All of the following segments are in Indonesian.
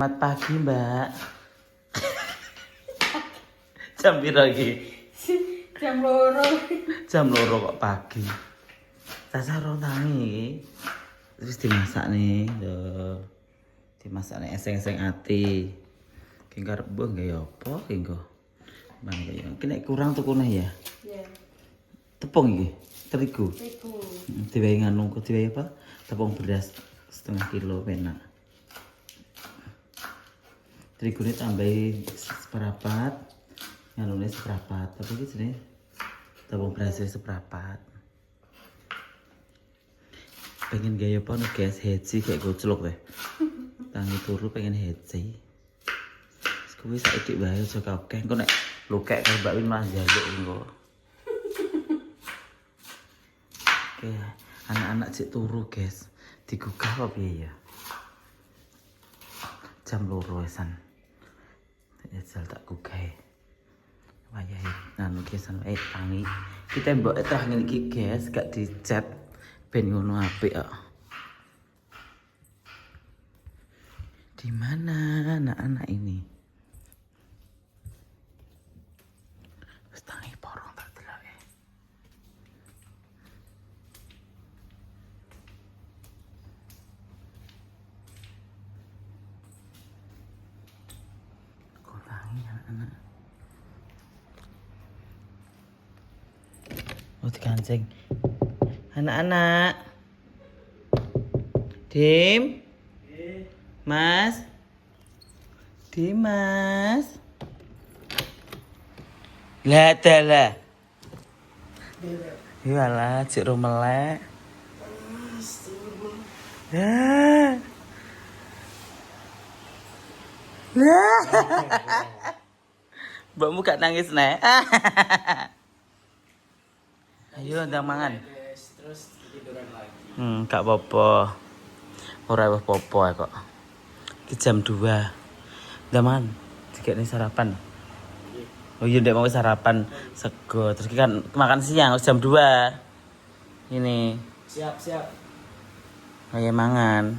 Selamat pagi, Mbak. Jam piro iki? Jam loro. Jam loro kok pagi. Tasah tangi iki. Terus dimasak nih, lho. Dimasak nih eseng-eseng ati. Ki karep mbok nggawe apa ki engko? Mang kaya iki nek kurang tukune ya. Iya. Tepung iki, terigu. Terigu. Diwehi nganu kok diwehi apa? Tepung beras setengah kilo penak. Terigune tambahi seperapat, nganune seperapat. Tapi iki jenenge tepung berasnya seperapat. Pengen gaya apa nih guys, heci kayak goclok deh. Tangi turu pengen heci. Kuwi saiki wae aja kakek engko nek lukek karo Mbak Win malah njaluk engko. Oke, anak-anak cek turu guys. Digugah apa piye ya? Jam loro esan. Jal tak gugah. Wayahe nanu kesan wae tangi. Kita mbok terah ngene iki guys, gak dicat ben ngono apik kok. Di mana anak-anak ini? Wis tangi porong tak delake. Kok tangi anak-anak? Oh dikancing. Anak-anak. Dim. Mas. Dimas. Lah dalah. Iyalah, cik rumelek. Ya. Lah. Mbakmu gak nangis nek. Ayo ndang mangan. Terus tiduran lagi. Gak apa-apa. Ora apa-apa kok. Iki jam 2. Ndaman, dikene sarapan. Oh iya ndek mau sarapan sego. Terus iki kan makan siang jam 2. Ini. Siap. Kayak mangan.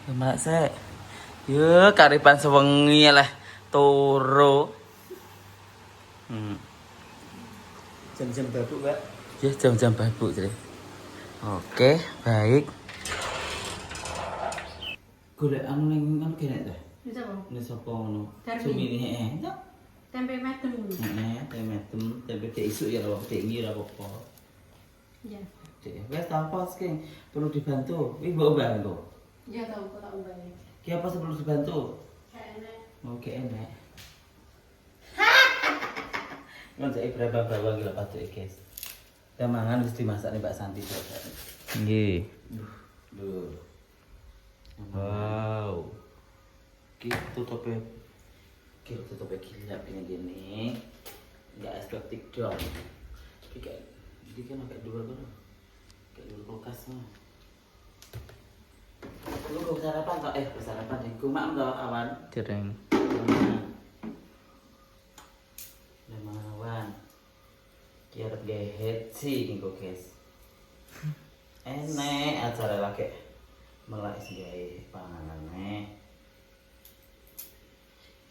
Ya malah sik. Yo karipan sewengi lah turu. Jam-jam babuk, Mbak. Ya jam-jam babuk jadi. Oke, baik. Golek anu ning kan kene ta. Bisa bang. Ini sapa ngono? Darmi. Sumini heeh. Tempe medem. Tempe kayak isu ya lho, kayak ngira apa. Iya. Dek, wes apa sih perlu dibantu? Wih, mbok bantu. Iya tahu kok tak ubah. Ki apa sih perlu dibantu? Kayaknya. Oke, enak. Kan saya berapa gila patut guys. Kita mangan wis dimasak nih Mbak Santi coba. Nggih. Duh. Wow. Kita tutupnya gila gini. Enggak estetik dong. Ini kan agak dua kan. Kayak dulu kulkas mah. Lu mau sarapan kok? Sarapan deh. Kumak enggak awan? Dereng. Lemawan. Ki arep gawe heci engko guys. Enek acara lagi melak gawe panganane.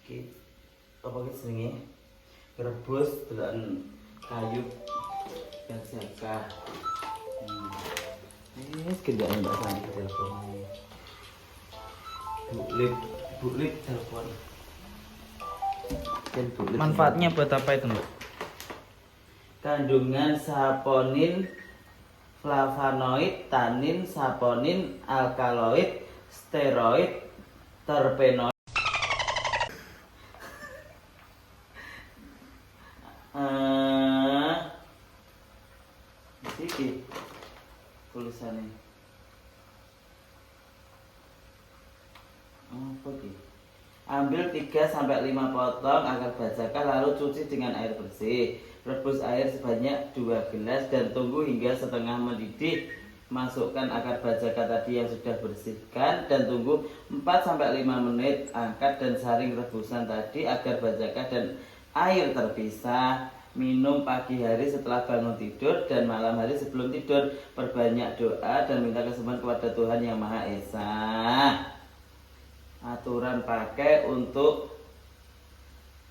Ki apa ki jenenge? Rebus deloken kayu jaka. Wis kendaan Mbak Santi telepon. Bulik telepon. Manfaatnya buat apa itu, Mbak? Kandungan saponin, flavonoid, tanin, saponin, alkaloid, steroid, terpenoid. Sedikit tulisannya. Apa sih? Ambil 3-5 potong agar bajakan lalu cuci dengan air bersih. Rebus air sebanyak 2 gelas dan tunggu hingga setengah mendidih. Masukkan akar bajaka tadi yang sudah bersihkan dan tunggu 4-5 menit. Angkat dan saring rebusan tadi agar bajaka dan air terpisah. Minum pagi hari setelah bangun tidur dan malam hari sebelum tidur. Perbanyak doa dan minta kesembuhan kepada Tuhan Yang Maha Esa. Aturan pakai untuk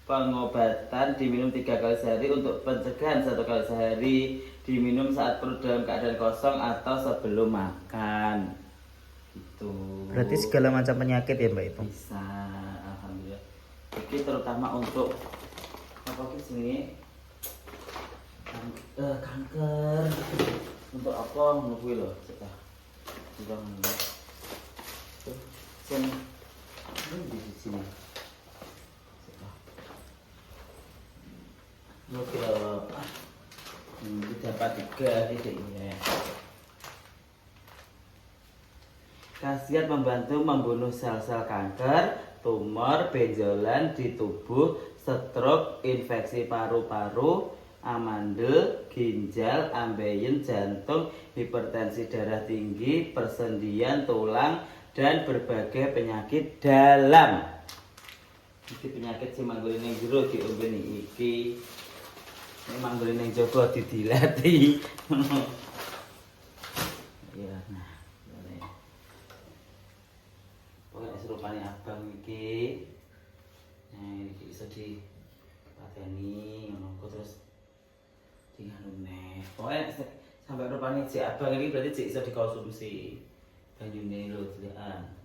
pengobatan diminum 3 kali sehari, untuk pencegahan 1 kali sehari, diminum saat perut dalam keadaan kosong atau sebelum makan. Gitu. Berarti segala macam penyakit ya Mbak itu. Bisa, alhamdulillah. Ini terutama untuk apa sini? Kanker. Untuk apa menunggu loh, coba. Coba menunggu. Tuh, sini. Ini di sini. Coba. Menunggu loh. Ini dapat 3 titiknya. Khasiat membantu membunuh sel-sel kanker, tumor, benjolan di tubuh, stroke, infeksi paru-paru, amandel, ginjal, ambeien, jantung, hipertensi darah tinggi, persendian tulang, dan berbagai penyakit dalam. Iki penyakit sing manggone ning jero diombeni iki. Nek manggone ning jaba didilati. Ya, nah. Pokoknya serupane abang iki. Nah, iki bisa dipateni ngono terus dianu neh. Pokoknya sampai rupane si abang iki berarti iso dikonsumsi. Banyune lho delokan.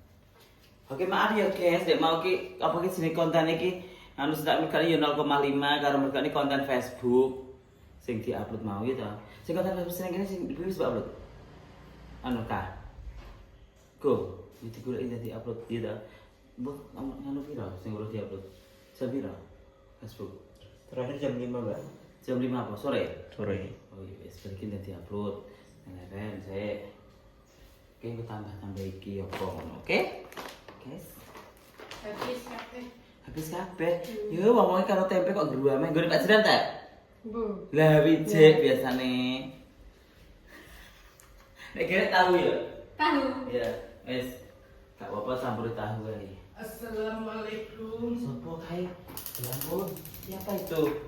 Oke, maaf ya guys, dek mau ki apa ki jenenge konten iki anu sedak merkane yo 0,5 karo merkane konten Facebook sing diupload mau ya ta. Sing konten Facebook sing kene sing wis upload. Anu ka. Go. Itu gue ini upload dia dah, buat anu viral, sing udah diupload, jam viral, Facebook. Terakhir jam 5 Mbak. Jam 5 apa sore? Sore. Oh iya, sebagian nanti upload, keren saya. Oke, gue tambah iki apa, oke? Guys. Habis kabeh. Habis kabeh. Yo, ngomongin karo tempe kok geruame, gue Pak Jiran tak? Bu. Lah wijik biasane. Nek kene tahu ya? Tahu. Iya, wes. Gak apa-apa campur tahu aja. Assalamualaikum. Sopo kai? Ya ampun, siapa itu?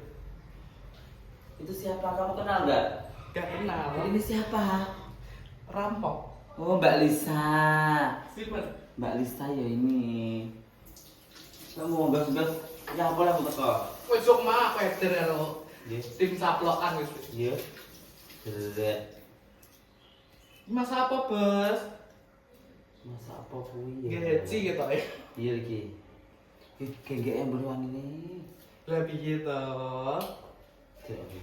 Itu siapa? Kamu kenal nggak? Gak kenal. Ini siapa? Rampok. Oh, Mbak Lisa. Siapa? Mbak Lisa ya ini. Kamu gas-gas. Ya apa lah teko? Wis sok mah peder ya lo. Nggih. Tim saplokan wis. Iya. Dede. Masa apa, Bos? Masa apa kuwi ya? Geci gitu ya. Iya iki. Gengge yang beruang ini. Lah piye to?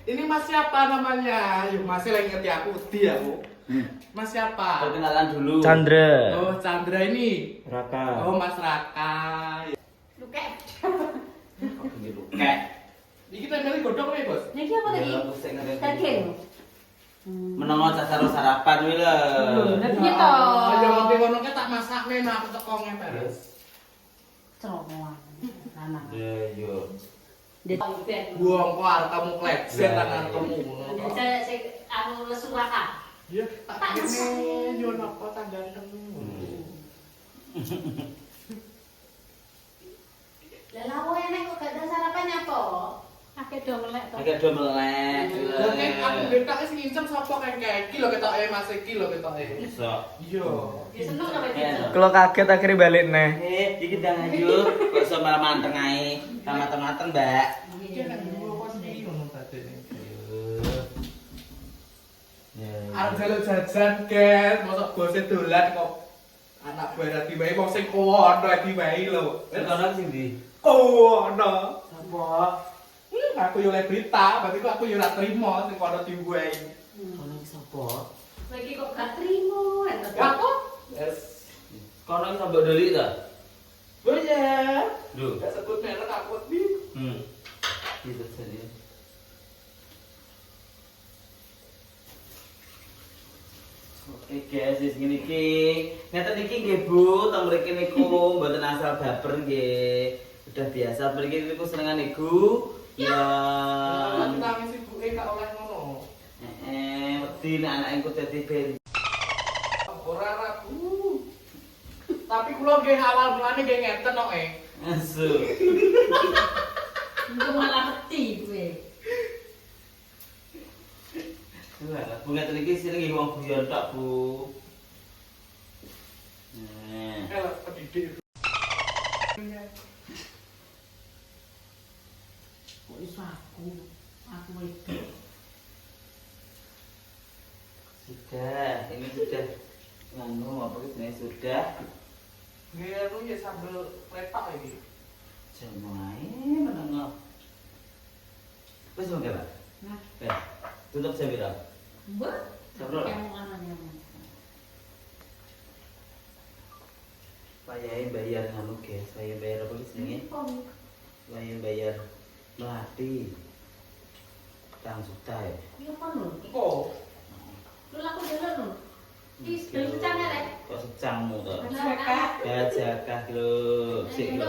Ini Mas siapa namanya? Yuk masih lagi ngerti aku, dia aku. Mas siapa? Perkenalan dulu. Chandra. Oh, Chandra ini. Raka. Oh, Mas Raka. Luke. Kayak. Iki kita milih godhong nih, Bos. Niki apa tadi? Ya, aku sing ngerti. Daging. Menengok dasar sarapan kuwi lho. Lah piye to? Oh, ya nanti ngono ke tak masak nih, nah aku teko ngeperes. Ceromoan. Nana. Ya yo. Buang kok arep kamu klecet tangan kamu. Saya anu lesu raka. Ya, tak kene yo napa tanggal kamu. Lah lawo enek kok gak ada sarapan apa? Akeh do melek to. Agak do melek. Oke, aku betak sing ngincem sapa kayak iki lho ketoke Mas iki lho ketoke. Iso. Iya. Ya seneng to iki. Kalau kaget akhirnya balik nih. Iki ndang ayo. Kok iso malah manteng ae. Mateng-mateng, Mbak. Iki nek dulu pas iki ngono tadi. Ya. Arep jaluk jajan, guys. Mosok bose dolan kok anak buah dadi wae wong sing kono dadi wae lho. Sekarang sing ndi? Kono. Sapa? Aku yo oleh berita, berarti kok aku yo ora trimo sing kono dibuai. Kono iki sapa? Lagi kok gak trimo ento. Aku? Yes. Kono iki sambok delik ta? Oh ya. Lho. Gak sebut merek aku nih. Gitu jadi. Oke guys, wis ngene iki. Ngeten iki nggih Bu, teng mriki niku mboten asal baper nggih. Udah biasa mriki niku senengan iku. Ya. Nangis ibuke gak oleh ngono. Wedi nek anake engko dadi ben. Ora ora. Tapi kula nggih halal mulane nggih ngeten kok Asu. Engko malah wedi kowe. Lah, Bu ngeten iki sing nggih wong guyon tok, Bu. Elok pendidik. Kok iso aku itu. Sudah, ini sudah nganu apa ini sudah. Nggih anu ya sambel lepak iki. Jemae menengok. Wis monggo, Pak. Nah, Tutup jam pira? mbok. Sabro. Yang lanang. Payahe bayar nganu, guys. Payahe bayar apa jenenge? Payahe bayar melati. 3 juta ya. Iya kan lho. Engko Lu laku dulu lho. Is beli secang ya, Lek. Kok secangmu to? Jakah. Gajah lho. Sik lho.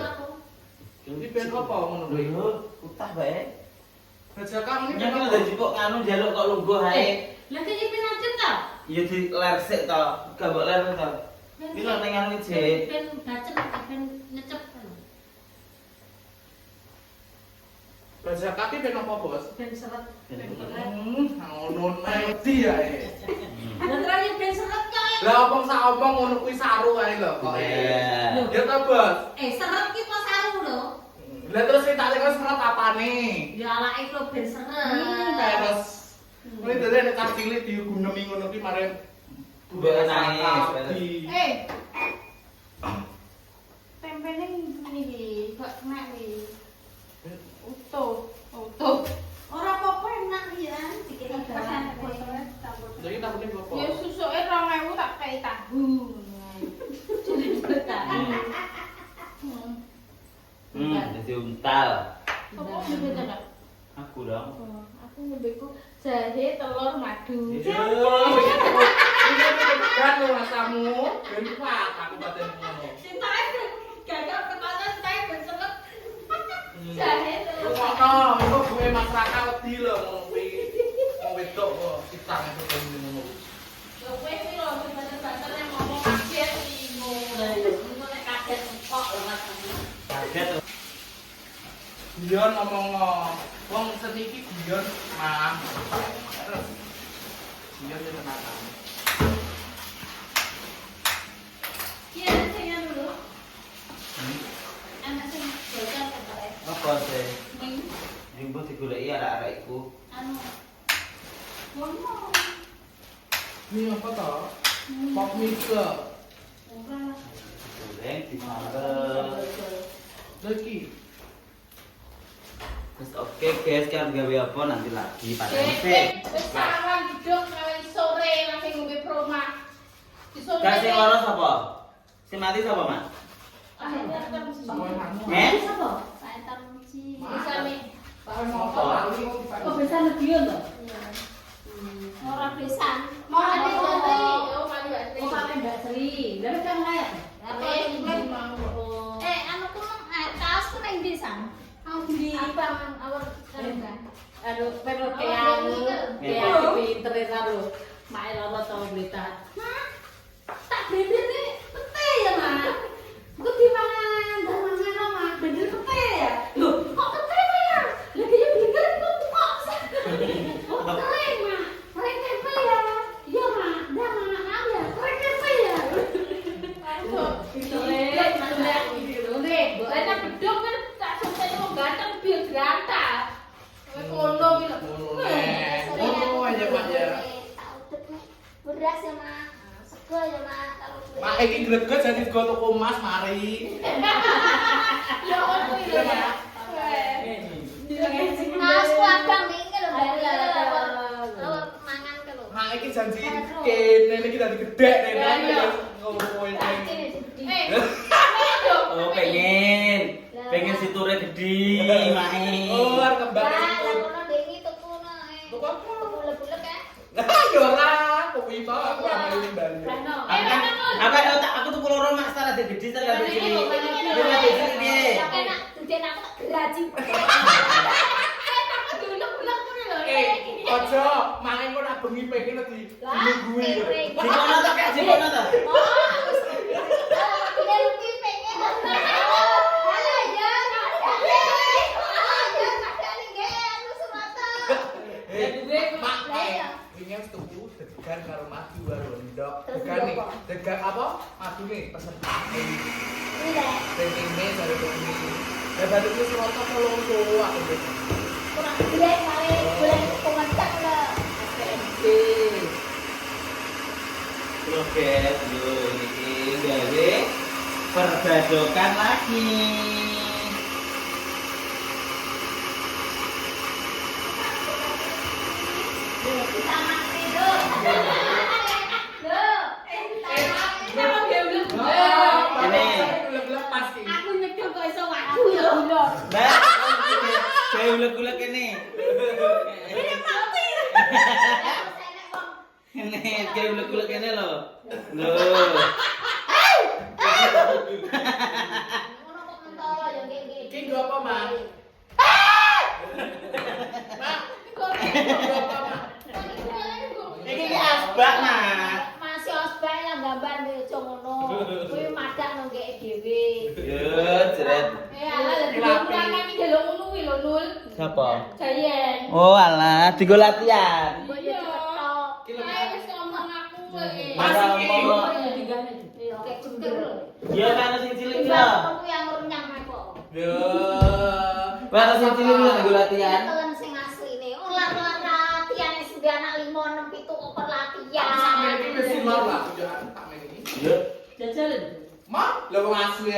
iki ben apa ngono kuwi? Lho, utah bae. Bajakan iki Nyek ben lho dadi kok nganu njaluk kok lungguh ae. Lah iki pinacet ta? Ya di ler sik to, gak mbok ler to. Iki lho ning nganu iki. Ben bacet ben nyecep. Bajakan iki ben apa, Bos? Ben seret. Ngono ngerti ae. Lah terus ben seret kae. Lah omong sak omong ngono kuwi saru ae lho kok. Iya. Ya ta, Bos? Seret ki kok saru lho. Lah terus kita tekan serat apane? Ya alake kok ben seret. Terus kuwi dhewe nek tak cilik digunemi ngono ki mare Mbok nangis. Tempene iki kok enak iki. Utuh. Ora apa-apa enak iki kan dikira pesan bosone campur. Jadi tak punya apa? Ya susuke 2000 tak kei tahu. Jadi betah. Jadi untal. Apa ngombe ta? Aku dong. Aku ngombeku jahe, telur, madu. Ini kan lo rasamu, ben kuat aku batin ngono. Cintae gagal ketahuan kae ben seret. Jahe, telur. Ngono, itu gue masyarakat wedi lho ngono kuwi. Wong wedok kok kita itu ben ngono. Yo kowe iki lho banter-banter nek ngomong kaget iki ngono. Iku nek kaget kok lho Mas. Kaget. Guyon ngomong wong seni iki guyon mam. Terus guyon itu tenanan. Iya, saya dulu. Anak sing bocah kepare. Apa sih? Ming Jumbo digoleki arek-arek iku. anu. Ngono. Ini apa toh? Pop mix lho. Ora. Goreng disambel. Lagi. Terus oke guys, kan gawe apa nanti lagi pada Wis musik. sawan hidup kawin sore langsung ngombe proma. Disore. Kasih loro sapa? Sing mati sapa, Mas? Akhirnya kan Eh? sapa? Saya taruji. Bisa nih. Apa? Kok bisa lebihan to? Iya. Ora besan. Mau ada Sri. Oh, mari Mbak Sri. Oh, pakai Mbak Sri. Lah kan layak. Apa ini mau? Anu ku kaos ku nang ndi Sam? Mau beli Abang awak kan. aduh perlu Oh, kayak beli. kayak pinter ya lu. Mae lama tau berita. Tak bener nih, pete ya, Mak. Ku di mangan, mangan sama bener pete ya. Loh, Kok pete ya? Lagi yang bener kok sih. Oh, keren, Mak. Keren tempe ya. Iya, Mak. Dah mangan ya. Keren tempe ya. Jelek, jelek gitu. Nih, enak bedok kan tak sampai mau ganteng biar ganteng. Kowe kono iki lho. Ngono aja Pak ya. Tak udek nih. Beras ya, Mak. Sego ya, Mak. Kalau gue. Mak iki greget jadi go toko emas mari. Ya ono iki lho ya. Kaos ku abang iki lho, Mbak. Awak mangan ke lho. Mak iki janji kene iki dadi gedhe rene. Ngono Oh, pengen siture gede, mae. Oh, arep kembang Lah, ikut. ngono dengi tuku no. Tuku apa? Bulet-bulet ya. Lah yo ora, kok iki aku ambil Bali. Aku tuh loro Mas, tak ada gede, tak ada cilik. Biar ada cilik piye? Ya enak, duden aku tak geraji. Bulet-bulet ngono lho. Ojo, mangan kok nak bengi pengen di gue. Jikono to, Kak, jikono to. Wingi wis tuku degan karo madu karo ndok. Terus Degan nih, ndok apa? degan apa? Madu nih pesen pakai. Iya. Ini dari bumi. Ya balik itu serotok tolong tuh aku bilang. Kurang gede kali bulan komentar lah. Progres yo ini gawe perbadokan lagi. Kita mati dulu. Lepas sih. Aku nyekel kok iso waktu ya ulur. Mbak, kayak ulek-ulek ini. Ini mati. Ini kayak ulek-ulek ini loh. Loh. Ngono kok mentolo ya gini. Iki nggo apa, Mak? Mak, nggo apa, Mak? Ini asbak, Mak. Masih osbak lah gambar nih aja ngono. Kuwi madak nang geke dhewe. Yo, jeret. Alah lagi kurang kan delok ngono kuwi lho Nul. Siapa? Jayen. Oh, alah, digo latihan. Mbok yo cetok. Ae wis ngomong aku kowe. Masa ngomong. Iya, kayak jember. Ya kan sing cilik Mbak, lho. aku yang renyang kok. Yo. Kan sing cilik lho digo latihan. Telan sing asline. Ular-ular latihan sudah anak 5 6 7 kok latihan. Sampai iki wis luar lah, jangan tak main ini. Yo. Jajal. Mak, lho wong asli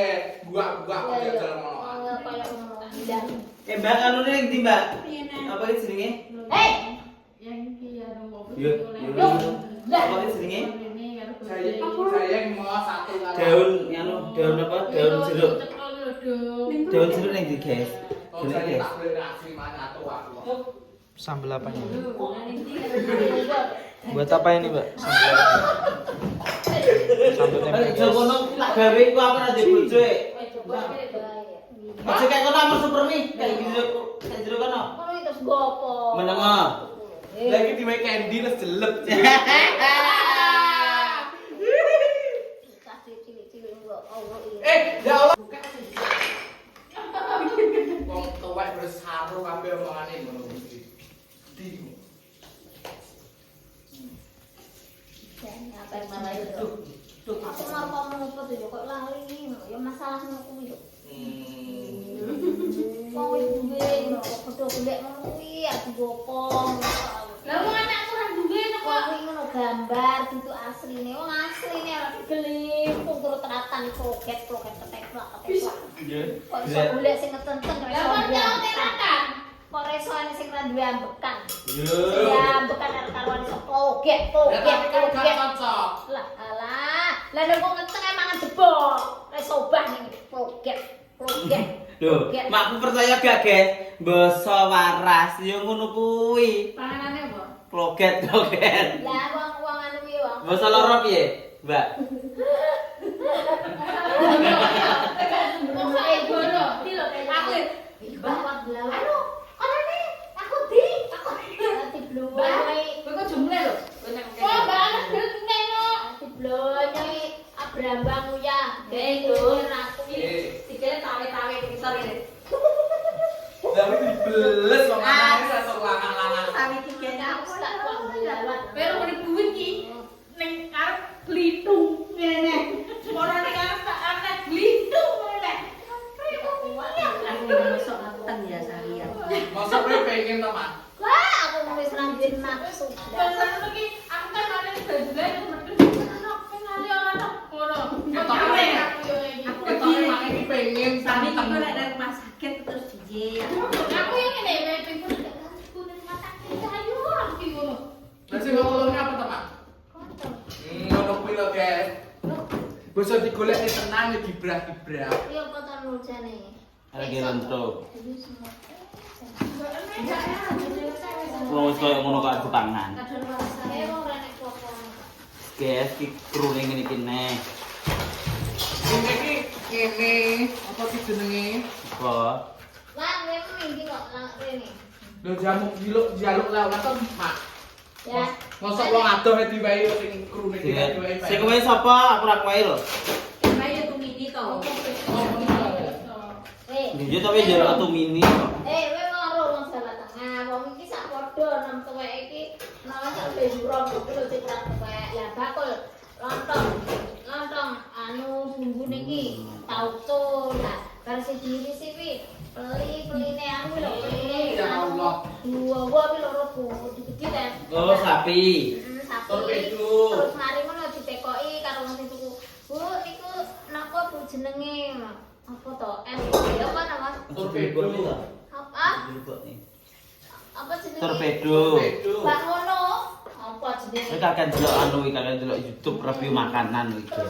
buak-buak kok Iya, jalan ngono. iya, kayak ngono. Dan Mbak anu ning ndi, Mbak? Piye nek? Apa iki jenenge? Hei, Yang iki ya ngopo Yo. Yo. Apa iki jenenge? ini karo Saya mau satu kali. Daun anu, daun apa? Daun jeruk. Daun Daun jeruk ning ndi, guys? Oh, Gini, saya guys. tak boleh asli mana tuh aku. Sambal apa ini? iya. Buat apa ini, Mbak? Sambal apa? Sambal tempe. Ayo kono gawe ku aku ora dibojo e. Aja kayak kono amur supermi, kayak gitu kayak jeruk kono. Ngono itu gopo. Menengo. Lagi di make candy les jelek. Kasih cilik-cilik kok Allah ini. Ya Allah. Wong tuwek bersaru kabeh omongane ngono kuwi. Di. Dan apa yang malah itu? Aku mau ngomong apa tuh kok lali ya masalah ngono kuwi yo. Wong wis duwe ngono kok padha golek ngono kuwi aku gopong. Lah wong anakku ora duwe kok. Wong kuwi ngono gambar itu asline. Wong asline ora digelipung turut teratan kroket-kroket keteplak. Iya. Kok iso golek sing ngeten-ngeten kok Lah iso kok ambekan. teratan. Kok resone sing ra duwe ambekan. Yo. Ya ambekan karo karuan iso kroket. Ya tapi kan gak cocok. Lah alah, lah nek kok ngeten emang jebol. Wis obah ning kroket. Loh, makku percaya gak, guys? Basa waras yo ngono kuwi. Panganane apa? Kloget. Lah wong anu kuwi wong. Basa loro piye, Mbak? Kok saya goro? Iki lho Aku bawah belawan. Anu, ana nih. Aku di. Ati blowai. kowe kok jumle lho. Kok banget neno. Ati blowai Abrambang ya. Itu aku dikira tawe-tawe ngisor ini. Tapi dibeles wong anake sesuk lanang-lanang. Tawe dikira aku tak kok belawan. Pero mau dibuin ki ning arep Blitung ngene. Ora ning arep tak arep Blitung ngene. Masa kowe pengen to, Mak? Wah, aku wis rambin nafsu. Bahasa iki aku kan ana baju-baju yang medhun. Ana pengali ora ono. Ngono. Tapi aku mak iki pengen Tadi santen. kita nek nang rumah sakit terus piye? Aku yang ngene wae pengen kuning mata kita ayo aku ngono. Lah sing ngomongnya apa to, Mak? Ngono kuwi lho, guys. Bisa digolek tenang ya gibrah-gibrah. Iya kota nurjane. Lagi rentuk. Jadi semua. Wong wis koyo ngono kok adu tangan. Kadang rasane wong ora nek kok. Guys, ki krune ngene iki neh. Sing iki ngene, apa sih jenenge? Apa? Lan kowe minggi kok nang rene. Lho jaluk lawan to, Mak. Ya. Mosok wong adoh diwai sing krune diwai. Sing kowe sapa? Aku ora kowe lho. Kayak tuh mini to. Eh, Yo tapi jero atu mini kok. kowe ora wong Jawa Tengah, wong iki sak padha nom tuwek iki namanya bendrom iki lho sing tuwek. Lah bakul lontong anu bumbune iki tauco lah bar siji sih peline anu lho Ya Allah. Dua kuwi loro gede kan. Oh, sapi. Sapi. Torpedo. Terus mari ngono ditekoki karo wong sing tuku. Bu niku napa Bu jenenge? Apa to? Ya apa nama? Torpedo. Apa? Apa jenenge? Torpedo. Bak ngono. Apa jenenge? Kowe kakek delok anu iki, kakek delok YouTube review makanan iki.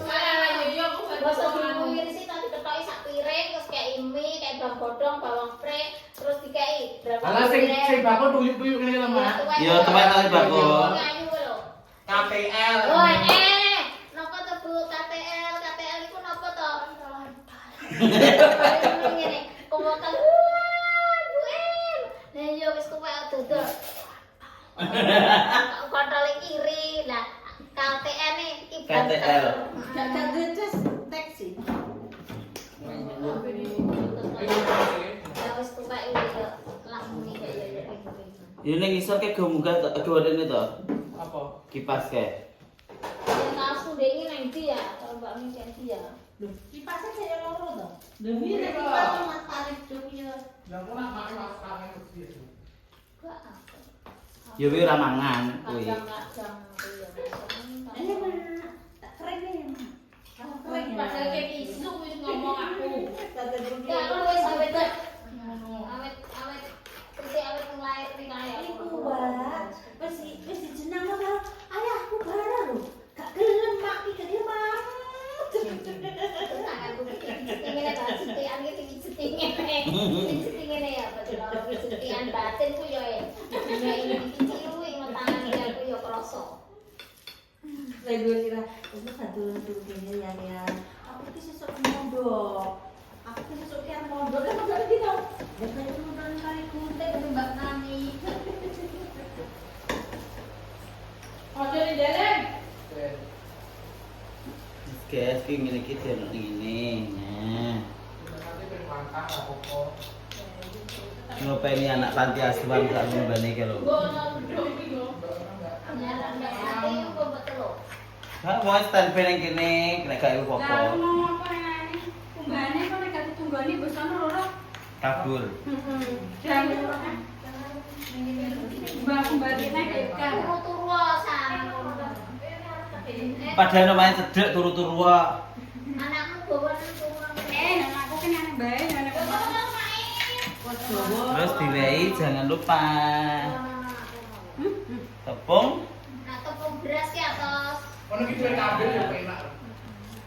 Basa diwiri sih tadi ketoki sak piring terus kayak mie, kayak bawang godhong, bawang pre, terus dikai berapa? Alah sing bakul tuyuk-tuyuk ngene lho, Mas. Iya, tuwek kali bakul. Ayu lho. KPL. Oh, napa to Bu KTL? KTL iku napa to? Ngene, komokan. Bu em. Lah yo wis tuwek dodol. Kontrol kiri. Lah KTL iki KTL. Ganti terus taksi. Ya wis tuwek iki langsung iki ya. Ini ning isor kayak go munggah gawane to. Apa? Kipas kayak. Yang langsung deh ini nanti ya, kalau Mbak Min nanti ya. Kipasnya saya loro to. Demi nek kipas cuma tarik dunya. Lah kok nak makan masakan itu. Enggak apa. Ya wi ora mangan kuwi. Kadang-kadang Ini iya. mana? Tak keren ya. Kamu keren ya. Padahal kayak isu wis ngomong aku. Kata dunia. Enggak lu wis awet dah. Awet terus awet lahir ning kaya. Iku Mbak, wis dijeneng karo ayahku bareng lho. Gak gelem mak iki dia mah. Aku ingin ada setian gitu setingnya ya betul setian batin ku yo ya ini cilu yang tangan aku yo kroso. Saya gue kira itu satu gini ya. Aku itu sesuk mondok. Aku itu sesuk yang mondok kan mondok gitu. Ya kayak mondok kali kunte dengan Mbak Nani. Ojo di jalan. Guys, ki ngene iki dene ngene. Nah. Ngopeni anak panti asuhan sak mbane iki lho. Ha, mau stand ning kene, nek gak iku apa. Kabul. Turu-turu sana. Padahal main cedek turu-turu wae. Anakmu bawa turun. Anakku kan anak baik, anak Terus diwehi jangan lupa tepung. Nah, tepung beras ki atas. Ono iki duwe kabel yo enak.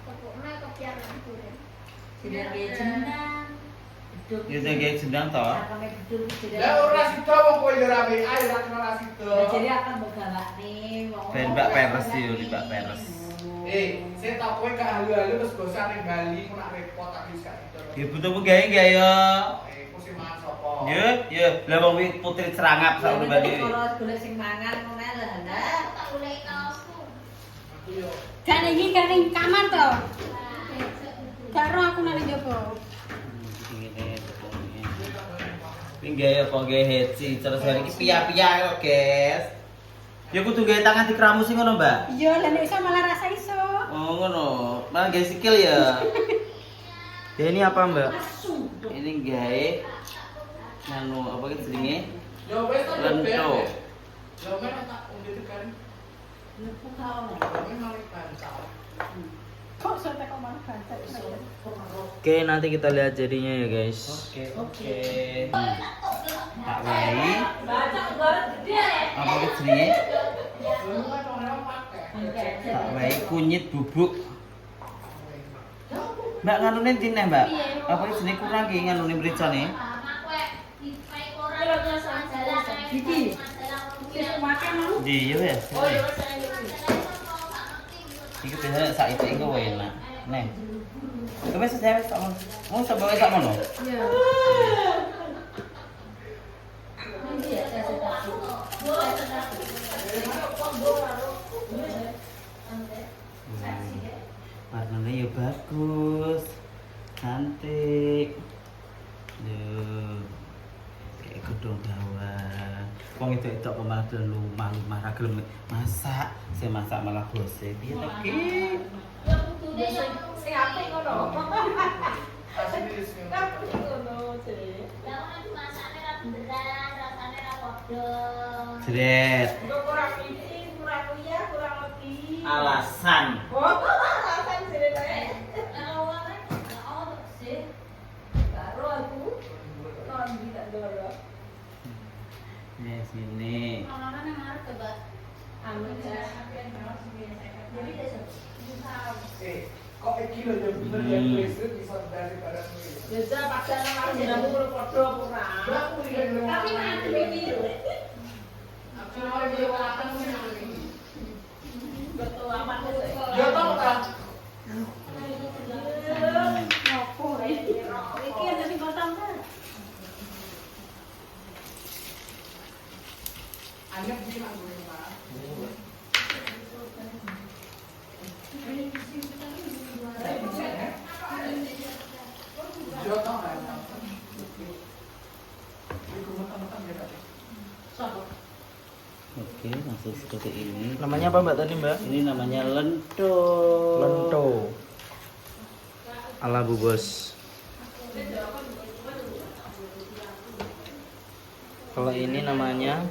Tepungnya kebiar durian. Biar dia jenang. Ya kayak jenang to. Sampai gedung Lah ora sida wong kowe yo rapi, ayo ra kenal ra sida. jadi akan bergalak nih. Ben Mbak Peres yo di Mbak Peres. Saya tau kowe gak halu-halu terus bosan ning Bali kok nak repot tak wis gak sida. Ya butuh gawe gawe yo. Ku sing mangan sapa? Ya, lah wong iki putri serangap sak mbane. Kalau golek sing mangan ngono lah. Tak boleh kaosku. Aku yo Kan iki kan ning kamar to. Karo aku nang njaba. Ngene tepungnya. Pinggir apa gawe heci terus hari iki pia-pia kok, guys. Ya kudu gawe tangan dikramusi ngono, Mbak. Iya, lan iso malah rasa iso. Oh ngono, malah gawe sikil ya. Ya ini apa Mbak? Ini gawe anu apa ki jenenge? yo wis to Lento. Yo men tak undir kan. Aku tau lah. Ini malah bantal. Kok sampai kok malah bantet. Oke, nanti kita lihat jadinya ya guys. Oke. Tak wae. Baca goreng gede. Apa ki jenenge? Lu kan orang pakai. Tak wae kunyit bubuk. Mbak nganune ndi neh, Mbak? Apa ki jenenge kurang ki nganune mricane? Iki. Wis makan mau. Iya wes. Oh, iya saya Iki biasanya sak itu engko wae enak. Neh. Wes saya wis sakmono. Mau coba wis sakmono. Iya. Nanti ya saya sedap. Warnanya ya bagus. Cantik. Duh. Kayak gedung bawah. wong itu malah lumah ra gelem masak. Saya masak malah bose. Piye to ki? Ya kudune ya. Sing apik ngono. Asli sing. Ngono jere. Lah nek masakne ra beneran, rasane ra padha. Jret. Kok kurang iki, kurang uyah, kurang lebih. Alasan. Oh, alasan jere kae. Awalnya oh sih. Karo aku. Non tidak doro. Yes, ini. Orang-orang yang harus coba. Anu ya. Jadi besok. Kok iki lho ya bener ya presiden bisa daripada kuwi. Jajah padahal nang jenengmu ora padha ora. Tapi nanti biru. Betul amat Ya tau ta? Ngopo iki ada di kota kan? Anyep di nang ngene Pak. Ya tau kan. Iku matang-matang ya tadi. Oke, langsung seperti ini. Namanya apa Mbak tadi Mbak? Ini namanya lento. Lento. Ala Bu Bos. Kalau ini namanya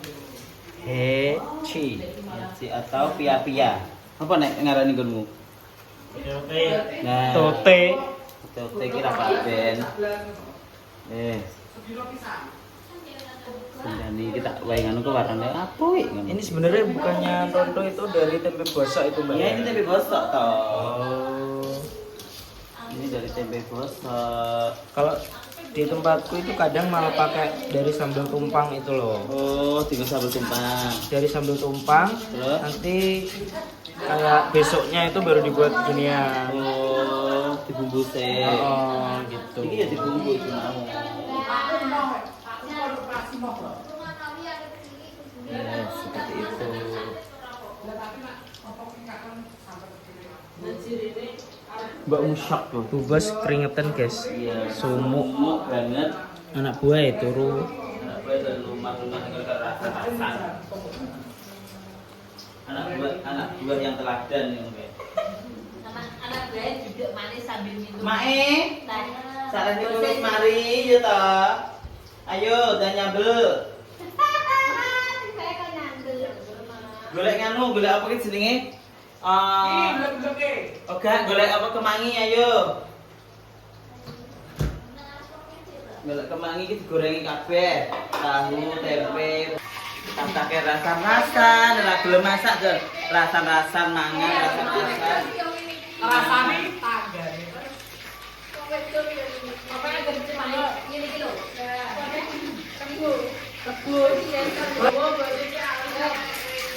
heci. Si atau pia-pia. Apa nek ngarani nggonmu? Nah, Tote. tote kira kaben. Sedino pisan. Ini kita wae nganu ke warnane apa iki? Ini sebenarnya bukannya tonto itu dari tempe bosok itu Mbak. Ya ini tempe bosok toh. Oh. Ini dari tempe bosok. Kalau di tempatku itu kadang malah pakai dari sambal tumpang itu loh. Oh, tiga sambal tumpang. Dari sambal tumpang, Terus? nanti kayak besoknya itu baru dibuat ginian. Oh, dibumbu se. Oh, gitu. Iki ya dibumbu iki mau. Aku mau, aku mau operasi mau. Rumah kami ada di sini itu sendiri. Ya, seperti itu. Lah tapi nak apa enggak kan sampai begini. Mbak musyak tuh. Bubas keringetan guys. Iya, Sumuk. sumuk banget. Anak buah ya turu. Anak buah dan rumah-rumah yang gak rasa-rasan. Anak buah yang teladan yang kayak. Anak gue duduk manis sambil minum. Mae, Nah, salah ditulis mari ya toh. Ayo, dan nyambel. saya kan nyandel. Golek nganu, golek apa ki jenenge? Ih, belum ke. Oke, golek apa kemangi ayo. Golek kemangi iki digorengi kabeh. Tahu, tempe, tak rasan-rasan, ora gelem masak tuh. Rasan-rasan mangan, rasan-rasan. Rasane tangga. Pokoknya jadi cuma ini kilo.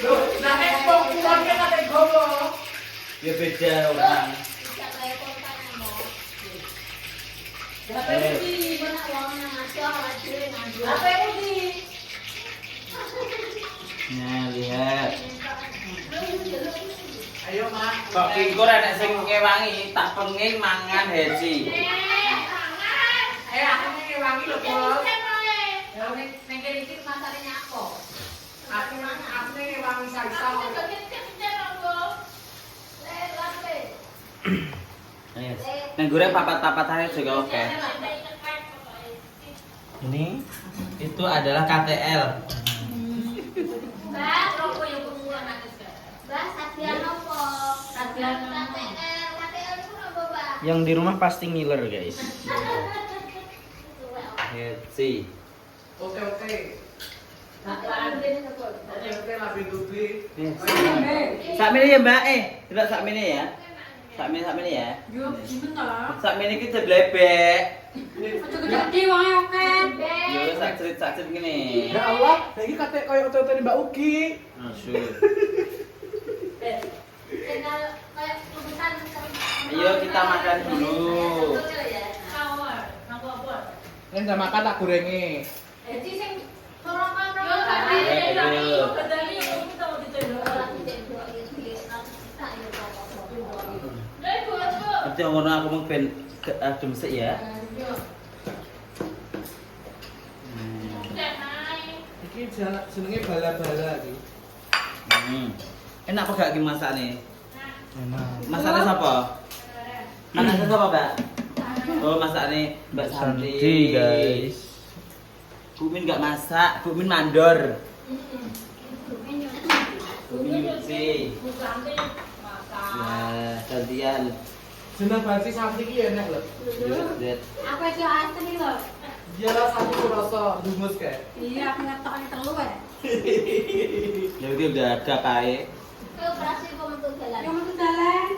Loh, nah nek wong kulonke kate gowo. Ya beda orang. Bisa kayak kontan mau. Eh, Di mana uangnya ngasih lagi ngaju. Apa yang di? Nah, lihat. Ayo, Mak. Kok kingkur enek sing ngewangi, tak pengin mangan heci. Aku iki wangi lho, Bos. Neng kiri kiri masarnya apa? Aku iki wangi salsa. Yes. Nang goreng papat-papat aja juga oke. Ini itu adalah KTL. Mbak, rokok yang kumpulan nangis kan? Mbak, Sadian apa? Sadian KTL, KTL itu apa, Mbak? Yang di rumah pasti ngiler guys. Heci. Oke. Apaan ini kok? Oke, labi dubi. Sakmene ya, Mbak. Delok sakmene ya. Sakmene ya. Yo, gimana? Sakmene iki jeblebek. Aja gede wae oke. Yo sak cerit ngene. Ya Allah, lagi kate koyo otot Mbak Ugi. Masyur. Tinggal kayak tulisan. Ayo kita makan dulu. Nek udah makan tak gorengi. Jadi sing sorokan Yo, rokok. tadi Ayo. yo badani yo kita mau ditendok. Nanti ngono aku mau ben adem sik ya. Iki jenenge bala-bala iki. Enak apa gak ki masakne? Enak. Masakne sapa? Masakne sapa, Mbak? Oh, masakne Mbak Santi. Santi, guys. Kumin gak masak, Kumin mandor. Kumin nyuci. Nah, gantian. Jeneng Bansi Santi iki enak lho. Lihat. Apa itu asli loh? Iya Santi ku rasa dumus kae. Iya, aku ngetoknya telu ya. Ya itu udah ada kae. Kau operasi pementuk jalan. Yang mau jalan.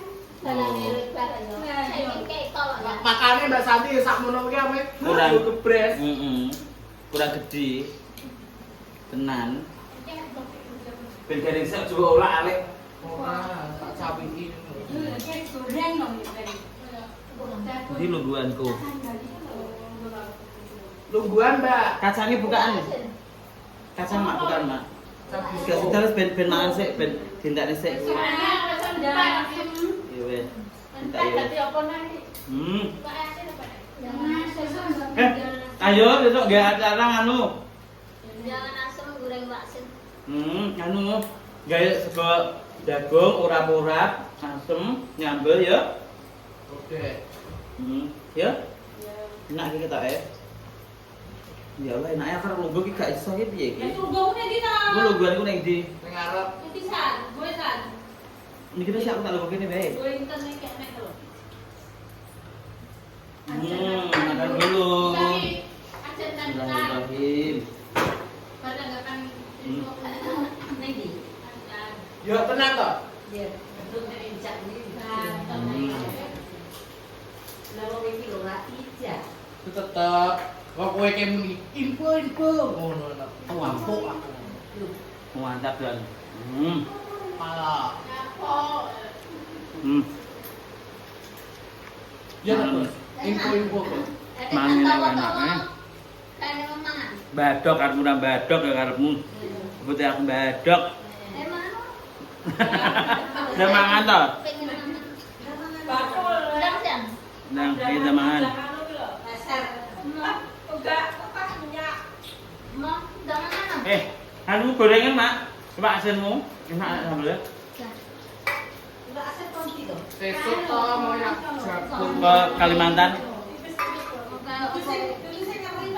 Jalan lebar ya. Nah, Saya iya. kayak tolong ya. Makane Mbak Santi sak mono ki ame Kurang. kebres. Kurang gede. Tenan. Ben garing sak juga olah alek. Ora, tak capi iki. Kayak goreng dong ini. Ini lungguanku. Lungguan, Mbak. Kacangnya bukaan. Kacang mak bukan mak. Gak terus ben mangan sik ben dintakne sik kuwi. Iya wes. Entak ya. Ayo besok gak acara nganu. Jangan asam goreng baksin. Anu gawe sego jagung urap-urap, asem, nyambel ya. Oke. Ya. Enak iki ketok ya. Ya Allah, enaknya karo lungguh iki gak iso iki piye iki. Ya turgone di ta. Ku lungguhan ku ning ndi? Ning arep. Iki san, gue san. Niki wis aku tak lungguh kene wae. Gue inten nek nek lho. Makan dulu. Ajar kan Bismillahirrahmanirrahim. pada enggak kan Nek di. Yo tenang to. Iya, betul nek injak ini. Lah wong iki lho ra ijak. Itu tetep kok kowe ke muni info ngono lho. Wampuk aku. Mantap dan. Malah. Hmm. Ya terus. Info kok. Mangan enak Kayak mangan. Badok karepmu nang badok ya karepmu. Putih aku badok. Mana? Udah mangan toh? Pengen mangan. Bakul. Udah kan? Nang kita mangan. Dasar. Enggak, apa minyak. Mau udah mangan? Anu gorengan, Mak. Coba asinmu. Enak sambelnya. Enggak asal konti to. Sesuk to mau yang jagung. Ke Kalimantan.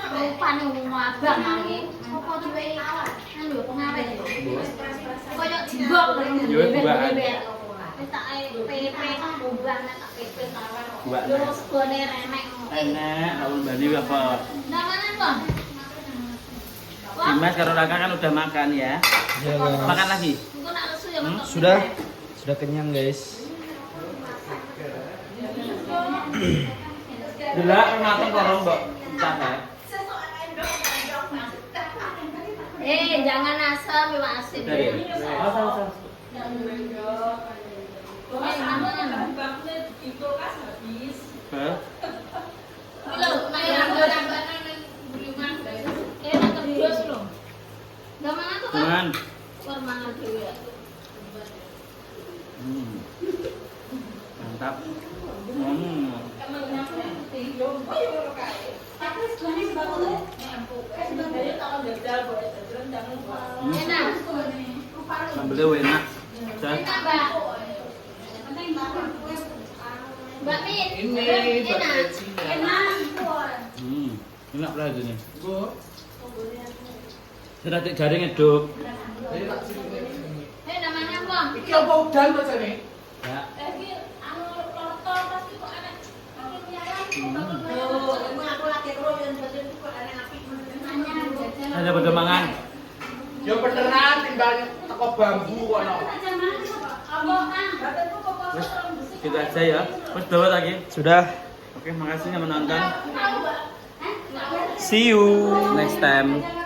Lupa nih mau abang lagi. Apa juga ini? Anu pengawet yo. Koyok jebok lho. Yo, bukaan. Wis tak PP ngubah nek tak PP Bukaan. Yo segone remek. Enak, lawan bani apa? Ndak mangan, Bang? Dimas karo Raka kan udah makan ya. Ya, guys. Makan lagi. Engko nak lesu ya mentok. Sudah kenyang, guys. Delak mateng karo mbok capek. Jangan asam, cuma asin. Udah ya. Asal. Hah? Lho, kayak gambaran buliman. Kayak terbios lho. Enggak mangan tuh, Kak? Cuman. War mangan dhewe ya. Mantap. Enak. Sambelnya enak. Dah. Enak, Mbak. Mbak Min. Ini enak. buat Cina. Enak. Enak lah ini. Go. Sudah garing eduk. Jadi tak sini. Namanya Bang. Iki apa udan to jane? Ya. Iki anu loto pasti kok enak. Oh, emang aku lagi terus yang betul kok ada apik menanya. Ada pada mangan. Yo beneran timbang teko bambu kono. Wes, gitu aja ya. Wes bawa lagi. Sudah. Oke, makasih yang menonton. See you next time.